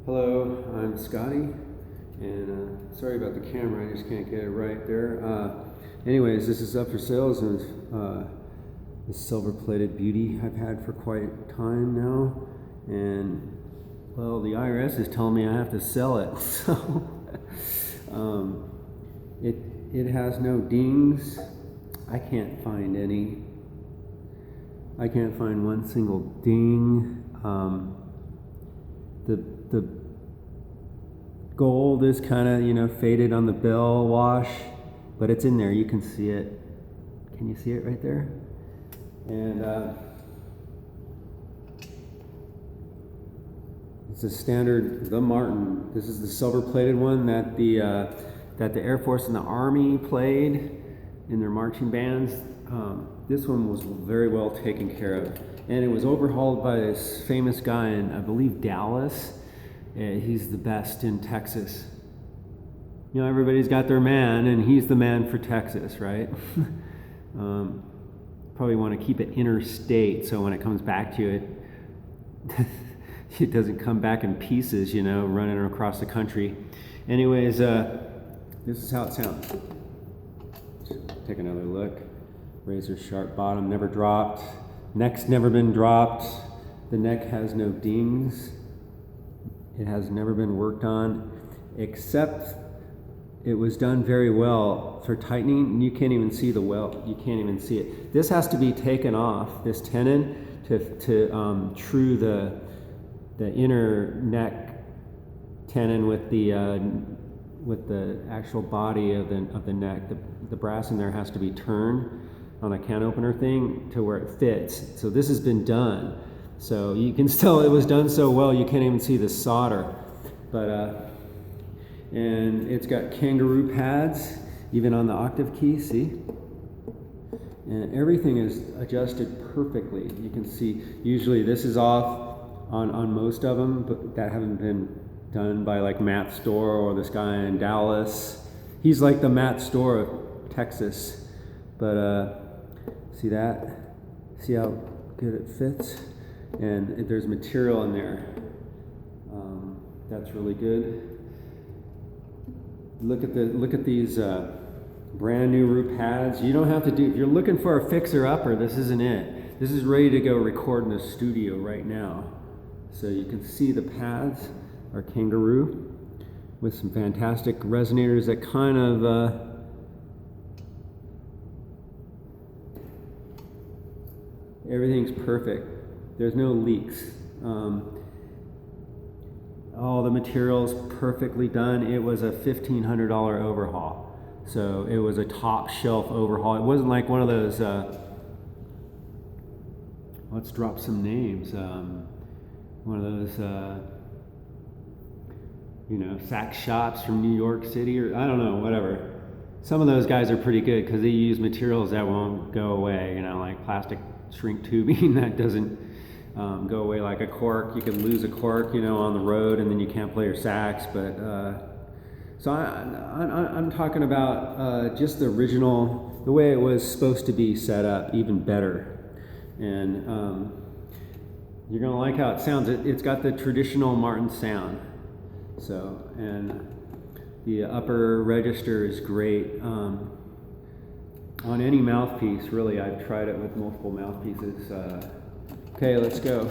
Hello, I'm Scotty, and sorry about the camera, I just can't get it right there. Anyways, this is up for sales, and this silver-plated beauty I've had for quite a time now, and well, the IRS is telling me I have to sell it, so it has no dings. I can't find any. I can't find one single ding. The gold is kind of, faded on the bell wash, but it's in there. You can see it. Can you see it right there? And it's a standard, the Martin. This is the silver-plated one that the Air Force and the Army played in their marching bands. This one was very well taken care of, and it was overhauled by this famous guy in, I believe, Dallas. He's the best in Texas. Everybody's got their man, and he's the man for Texas, right? Probably want to keep it interstate, so when it comes back to you, it doesn't come back in pieces, running across the country. Anyways, this is how it sounds. Take another look. Razor sharp bottom, never dropped. Neck's never been dropped. The neck has no dings. It has never been worked on, except it was done very well for tightening. You can't even see the welt. You can't even see it. This has to be taken off, this tenon, to true the inner neck tenon with the actual body of the neck. The brass in there has to be turned on a can opener thing to where it fits. So this has been done. So you can still, it was done so well you can't even see the solder. But and it's got kangaroo pads even on the octave key, see? And everything is adjusted perfectly. You can see usually this is off on most of them, but that haven't been done by like Matt Store or this guy in Dallas. He's like the Matt Store of Texas. But see that? See how good it fits? And there's material in there. That's really good. Look at these brand new root pads. You don't have to do. If you're looking for a fixer-upper, this isn't it. This is ready to go record in the studio right now. So you can see the pads are kangaroo with some fantastic resonators that kind of everything's perfect. There's no leaks. All the material's perfectly done. It was a $1,500 overhaul. So it was a top shelf overhaul. It wasn't like one of those, let's drop some names. One of those, sack shops from New York City, or I don't know, whatever. Some of those guys are pretty good because they use materials that won't go away, like plastic shrink tubing that doesn't go away like a cork. You can lose a cork, on the road, and then you can't play your sax. But so I'm talking about just the original, the way it was supposed to be set up, even better. And you're gonna like how it sounds. It's got the traditional Martin sound. So, and the upper register is great. On any mouthpiece, really. I've tried it with multiple mouthpieces. Okay, let's go.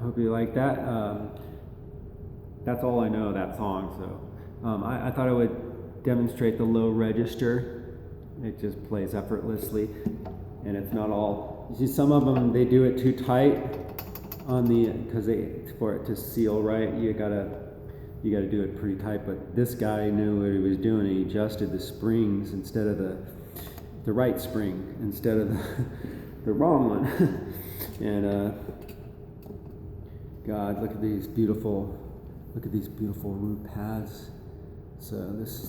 Hope you like that. That's all I know of that song. So I thought I would demonstrate the low register. It just plays effortlessly, and it's not all. You see, some of them they do it too tight, on the, because for it to seal right, you gotta do it pretty tight. But this guy knew what he was doing. He adjusted the springs instead of the right spring instead of the wrong one. And God, look at these beautiful root paths. So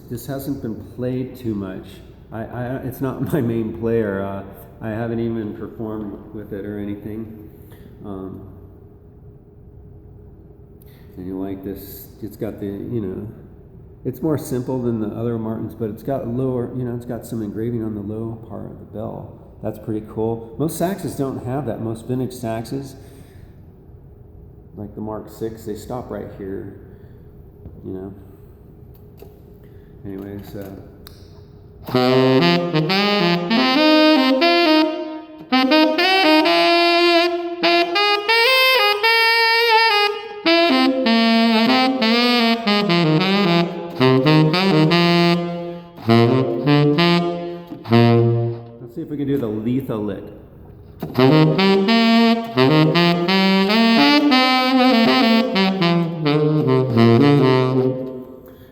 this hasn't been played too much. It's not my main player. I haven't even performed with it or anything. And you like this? It's got the, it's more simple than the other Martins, but it's got lower, it's got some engraving on the low part of the bell. That's pretty cool. Most saxes don't have that. Most vintage saxes, like the Mark VI, they stop right here. Anyways, let's see if we can do the Letha lick.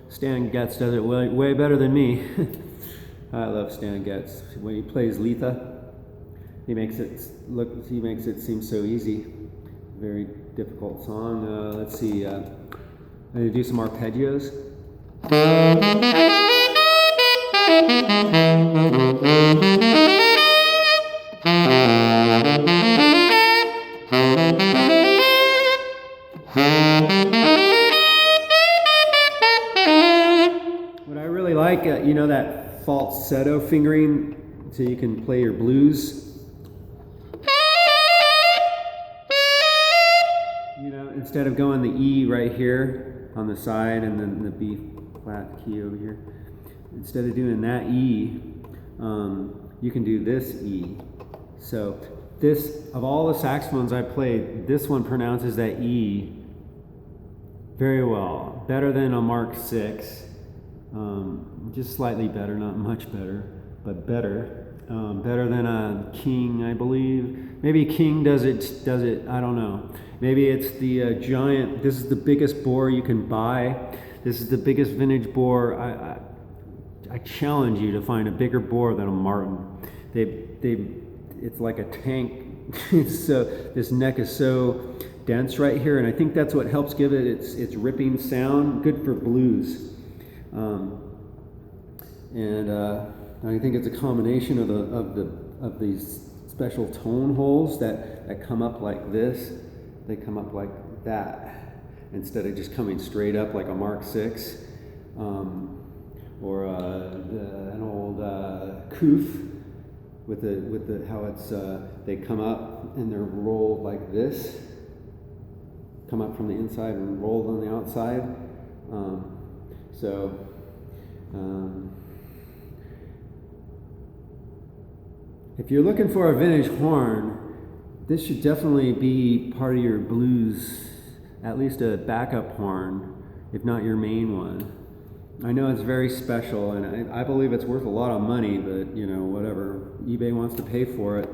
Stan Getz does it way better than me. I love Stan Getz. When he plays Letha, he makes it seem so easy. Very difficult song. Let's see. I'm going to do some arpeggios. What I really like, that falsetto fingering, so you can play your blues. Instead of going the E right here on the side and then the B flat key over here, instead of doing that E, you can do this E. So this, of all the saxophones I played, this one pronounces that E very well, better than a Mark VI, just slightly better, not much better, but better. Better than a King, I believe. Maybe King does it, I don't know. Maybe it's the giant, this is the biggest bore you can buy. This is the biggest vintage bore. I challenge you to find a bigger bore than a Martin. It's like a tank. This neck is so dense right here, and I think that's what helps give it its ripping sound. Good for blues. I think it's a combination of these special tone holes that come up like this. They come up like that instead of just coming straight up like a Mark VI, or an old Koof with the how it's they come up and they're rolled like this. Come up from the inside and rolled on the outside. If you're looking for a vintage horn, this should definitely be part of your blues, at least a backup horn, if not your main one. I know it's very special, and I believe it's worth a lot of money, but whatever. eBay wants to pay for it.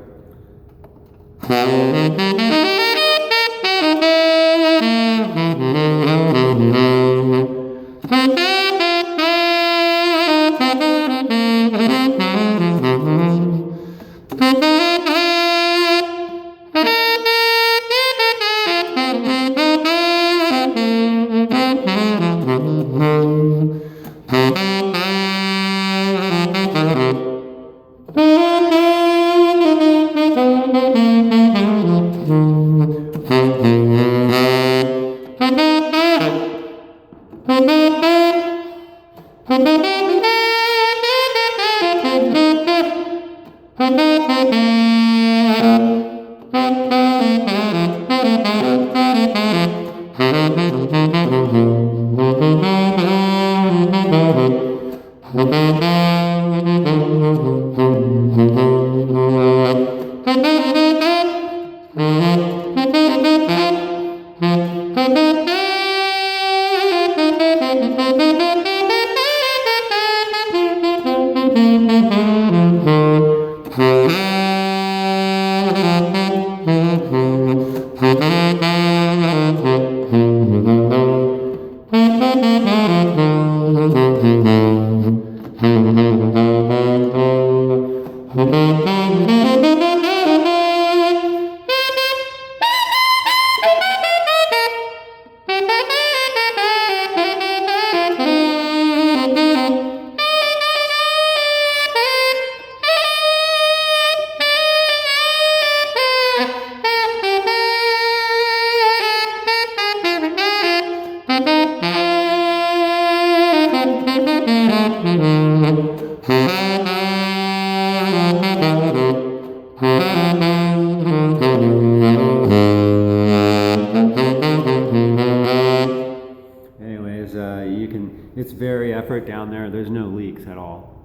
It's very effort down there. There's no leaks at all.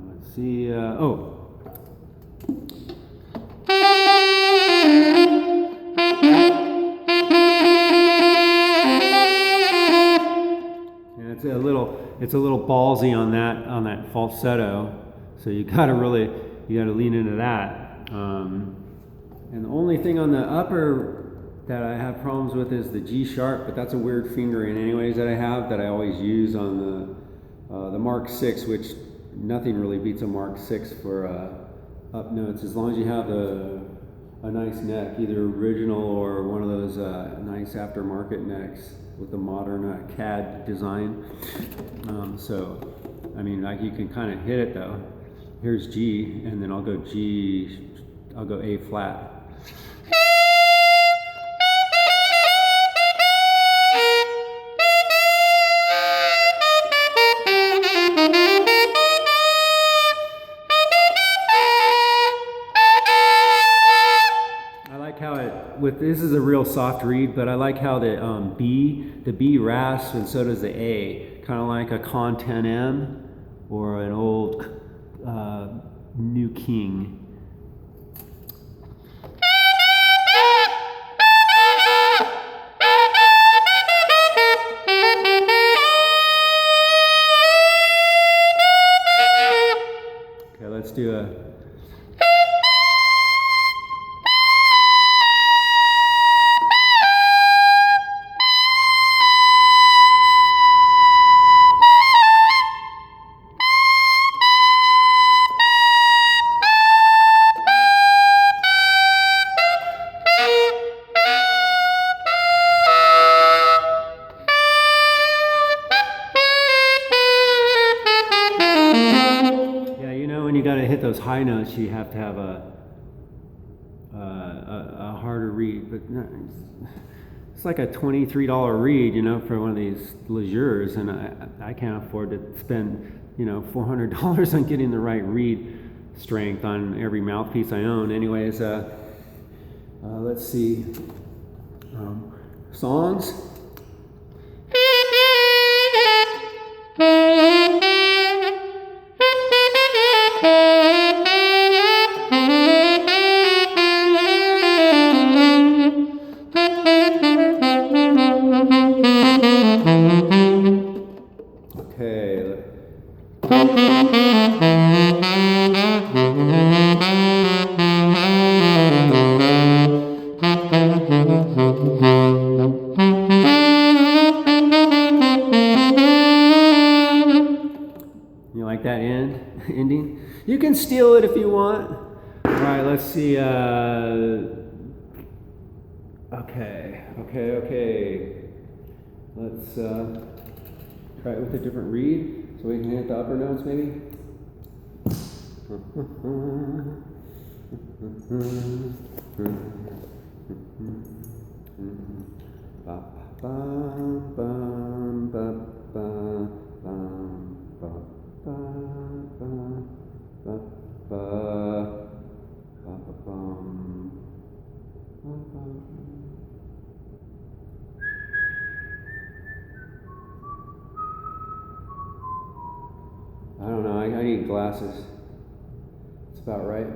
Let's see. Oh. And it's a little ballsy on that falsetto. So you gotta lean into that. And the only thing on the upper that I have problems with is the G sharp, but that's a weird fingering anyways that I have that I always use on the Mark 6, which nothing really beats a Mark 6 for up notes, as long as you have a nice neck, either original or one of those nice aftermarket necks with the modern CAD design. So, I mean, like you can kind of hit it though. Here's G, and then I'll go A flat. This is a real soft reed, but I like how the B rasps and so does the A, kind of like a Con 10M or an old New King. Okay, let's do a. When you got to hit those high notes, you have to have a harder reed. But it's like a $23 reed, for one of these Legures, and I can't afford to spend $400 on getting the right reed strength on every mouthpiece I own. Anyways, let's see. Songs. You like that ending? You can steal it if you want. All right, let's see. Okay. Let's try it with a different reed so we can hit the upper notes maybe. I don't know, I need glasses. It's about right.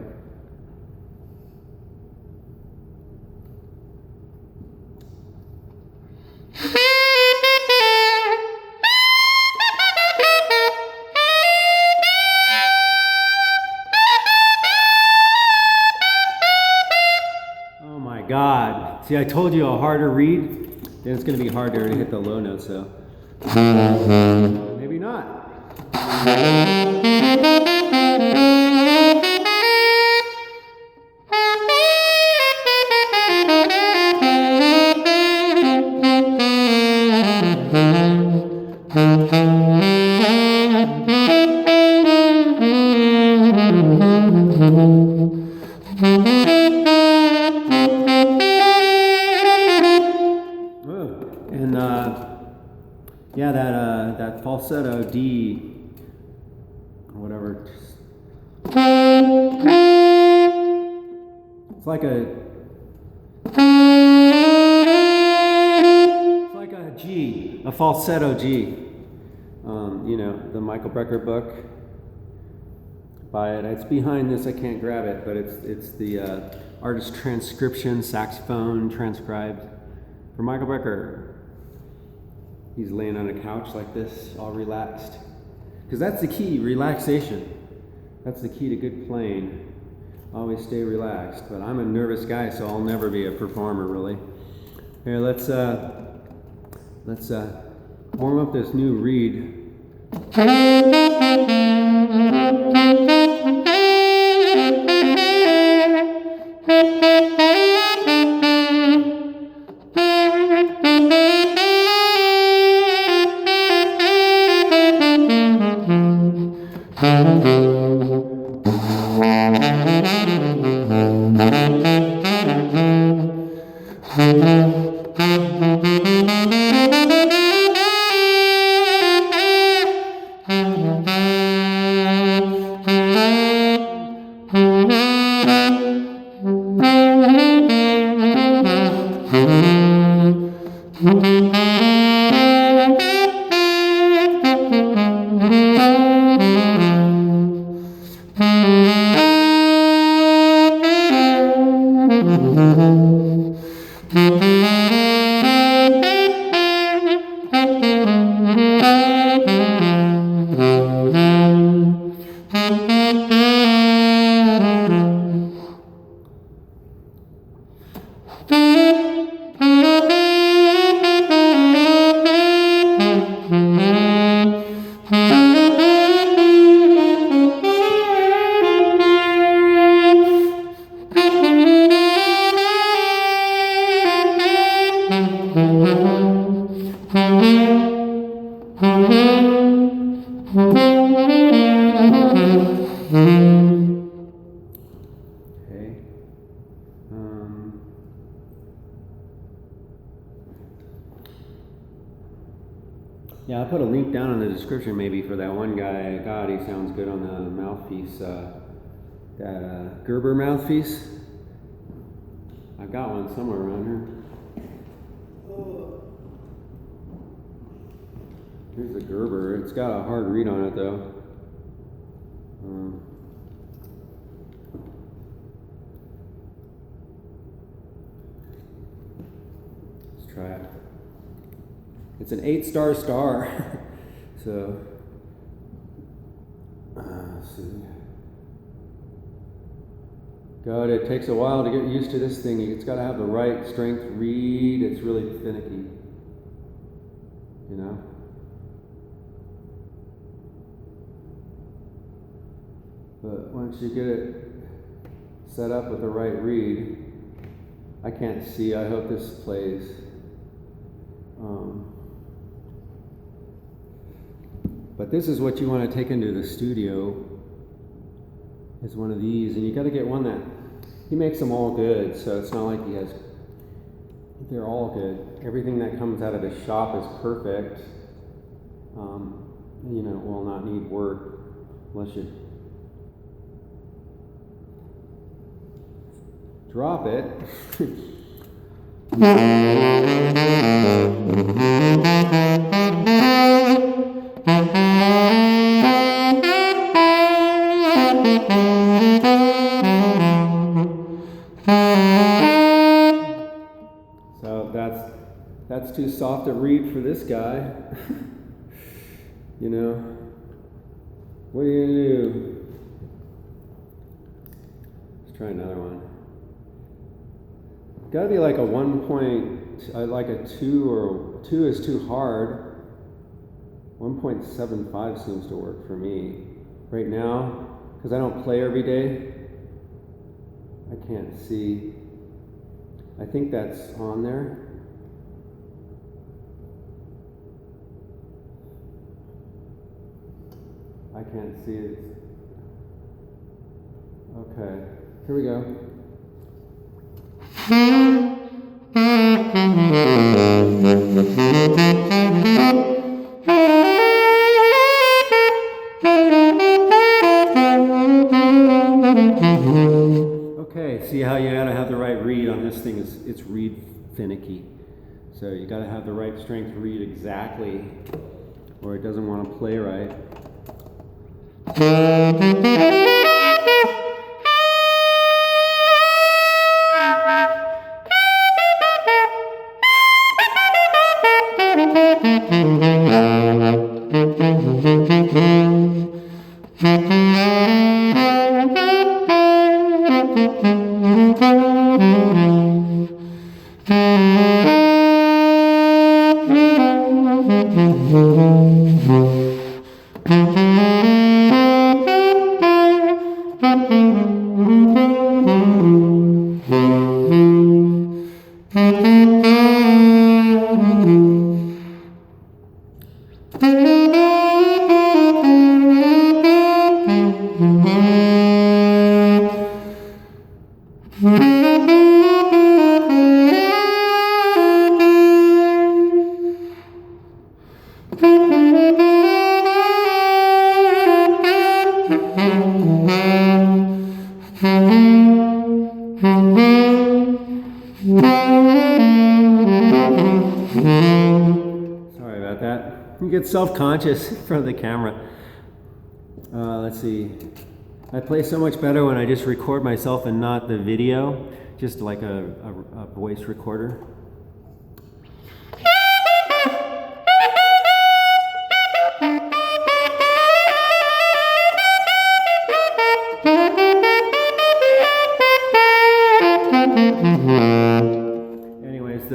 Oh my God. See, I told you a harder reed, then it's going to be harder to hit the low notes though. Maybe not. And yeah, that falsetto D or whatever. It's like a G, a falsetto G. You know, the Michael Brecker book. Buy it. It's behind this. I can't grab it, but it's the artist transcription, saxophone transcribed for Michael Brecker. He's laying on a couch like this, all relaxed. Because that's the key, relaxation. That's the key to good playing. Always stay relaxed. But I'm a nervous guy, so I'll never be a performer, really. Here, let's warm up this new reed. Yeah, I'll put a link down in the description maybe for that one guy. God, he sounds good on the mouthpiece. That Gerber mouthpiece. I've got one somewhere around here. Here's the Gerber. It's got a hard reed on it though. Let's try it. It's an 8-star star. So, let's see. God, it takes a while to get used to this thing. It's got to have the right strength reed. It's really finicky. You know? But once you get it set up with the right reed, I can't see. I hope this plays. But this is what you want to take into the studio, is one of these. And you got to get one that, he makes them all good, so it's not like he has, they're all good. Everything that comes out of his shop is perfect. You know, it will not need work unless you drop it. So that's too soft a reed for this guy. You know, what are you gonna do? Let's try another one. Got to be like a 1 point, like a 2, or 2 is too hard. 1.75 seems to work for me right now, because I don't play every day. I can't see. I think that's on there. I can't see it. Okay, here we go. Okay, see how you gotta have the right reed on this thing. It's reed finicky. So you gotta have the right strength reed exactly. or it doesn't want to play right. Sorry about that. You get self-conscious in front of the camera. Let's see. I play so much better when I just record myself and not the video, just like a voice recorder. Anyways,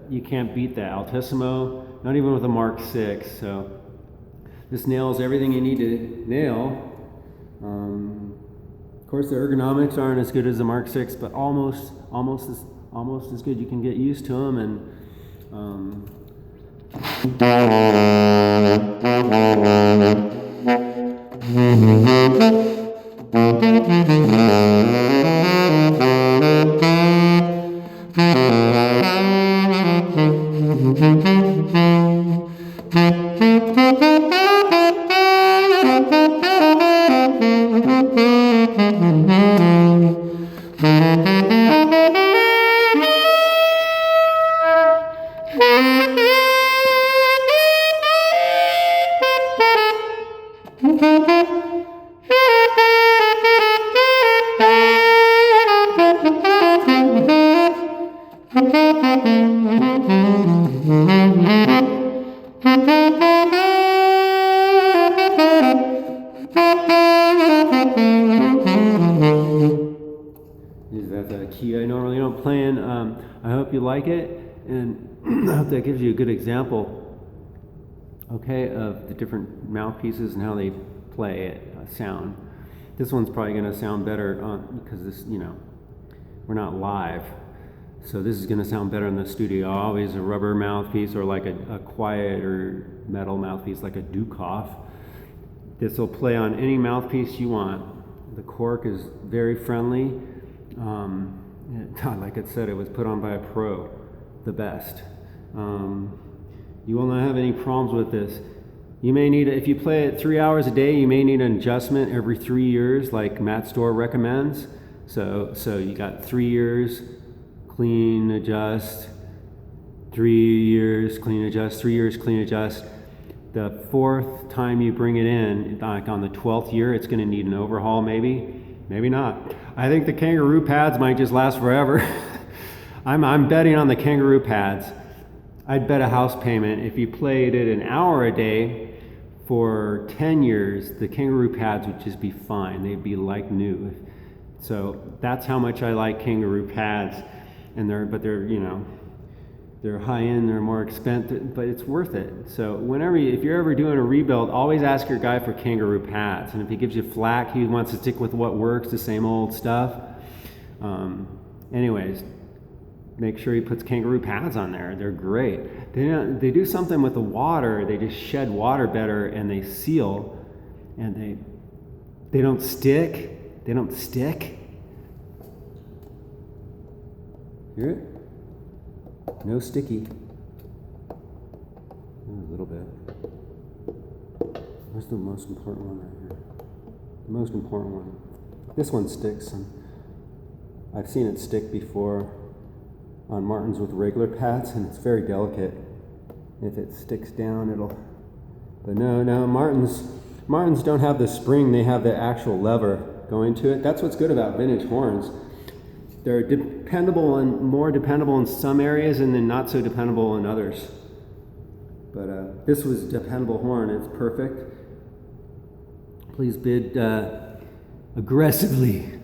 you can't beat the altissimo, not even with a Mark 6. So this nails everything you need to nail. Of course, the ergonomics aren't as good as the Mark 6, but almost as good. You can get used to them, and that's a key I normally don't play in. I hope you like it, and I hope that gives you a good example, okay, of the different mouthpieces and how they play it, sound. This one's probably going to sound better because this, we're not live, so this is going to sound better in the studio. Always a rubber mouthpiece or like a quiet or metal mouthpiece like a Dukoff. This will play on any mouthpiece you want. The cork is very friendly. Like I said, it was put on by a pro, the best. You will not have any problems with this. You may need, if you play it 3 hours a day, you may need an adjustment every 3 years, like Matt Storr recommends. So you got 3 years, clean, adjust, 3 years, clean, adjust, 3 years, clean, adjust. The fourth time you bring it in, like on the 12th year, it's going to need an overhaul, maybe not. I think the kangaroo pads might just last forever. I'm betting on the kangaroo pads. I'd bet a house payment if you played it an hour a day for 10 years, the kangaroo pads would just be fine. They'd be like new. So that's how much I like kangaroo pads, and they're high end, they're more expensive, but it's worth it. So if you're ever doing a rebuild, always ask your guy for kangaroo pads. And if he gives you flack, he wants to stick with what works, the same old stuff. Anyways, make sure he puts kangaroo pads on there. They're great. They do something with the water. They just shed water better, and they seal, and they don't stick. They don't stick. Hear it? No sticky. A little bit. Where's the most important one right here? The most important one. This one sticks, and I've seen it stick before on Martins with regular pads, and it's very delicate. If it sticks down, But no, Martins don't have the spring, they have the actual lever going to it. That's what's good about vintage horns. They're dependable and more dependable in some areas and then not so dependable in others. But this was a dependable horn, it's perfect. Please bid aggressively.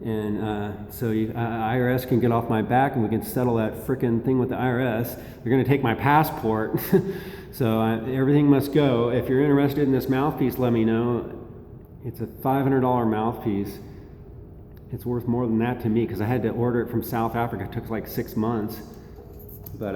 And so IRS can get off my back and we can settle that frickin' thing with the IRS. They're gonna take my passport. So everything must go. If you're interested in this mouthpiece, let me know. It's a $500 mouthpiece. It's worth more than that to me because I had to order it from South Africa. It took like 6 months. But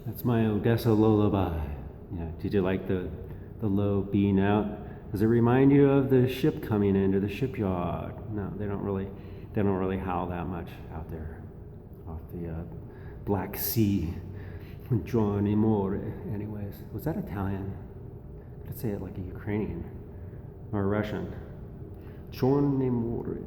that's my Odessa lullaby. Yeah, did you like the low B note? Does it remind you of the ship coming into the shipyard? No, they don't really howl that much out there off the Black Sea. Giorni more. Anyways, was that Italian? I'd say it like a Ukrainian or a Russian. Giorni more.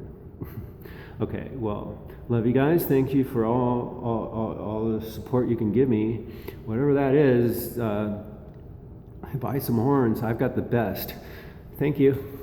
Okay, well, love you guys. Thank you for all the support you can give me. Whatever that is, buy some horns. I've got the best. Thank you.